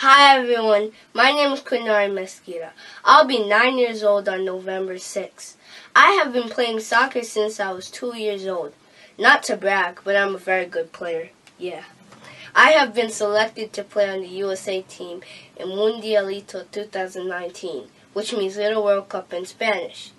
Hi everyone, my name is Quinari Mesquita. I'll be 9 years old on November 6th. I have been playing soccer since I was 2 years old. Not to brag, but I'm a very good player. Yeah. I have been selected to play on the USA team in Mundialito 2019, which means Little World Cup in Spanish.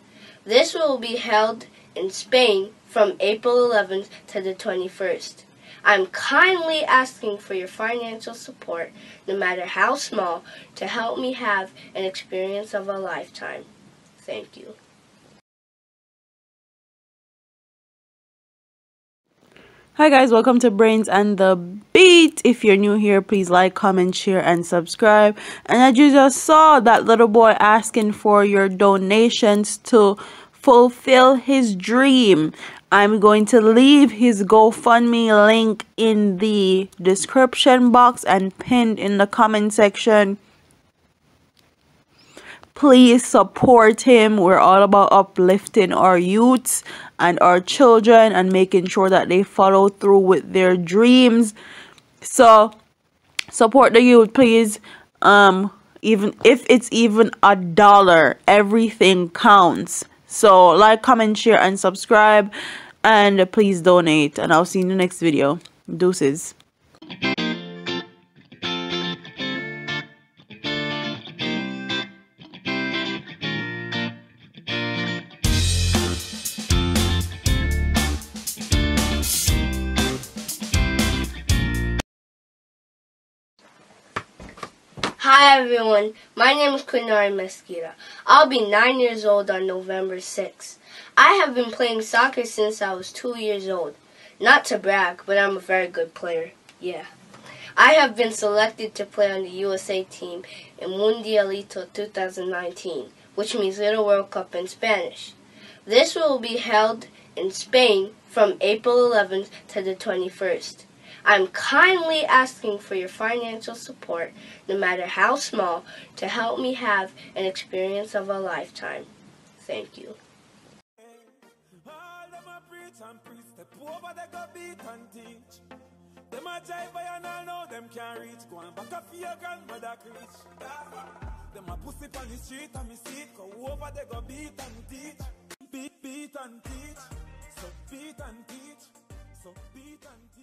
This will be held in Spain from April 11th to the 21st. I'm kindly asking for your financial support, no matter how small, to help me have an experience of a lifetime. Thank you. Hi guys, welcome to Brains and the Beat. If you're new here, please like, comment, share, and subscribe. And as you just saw, that little boy asking for your donations to fulfill his dream. I'm going to leave his GoFundMe link in the description box and pinned in the comment section. Please support him. We're all about uplifting our youths and our children and making sure that they follow through with their dreams. So support the youth, please. Even if it's even $1, everything counts. So like, comment, share, and subscribe, and please donate. And I'll see you in the next video. Deuces. Hi everyone, my name is Quinari Mesquita. I'll be 9 years old on November 6th. I have been playing soccer since I was 2 years old. Not to brag, but I'm a very good player. Yeah. I have been selected to play on the USA team in Mundialito 2019, which means Little World Cup in Spanish. This will be held in Spain from April 11th to the 21st. I'm kindly asking for your financial support, no matter how small, to help me have an experience of a lifetime. Thank you. So beat and teach.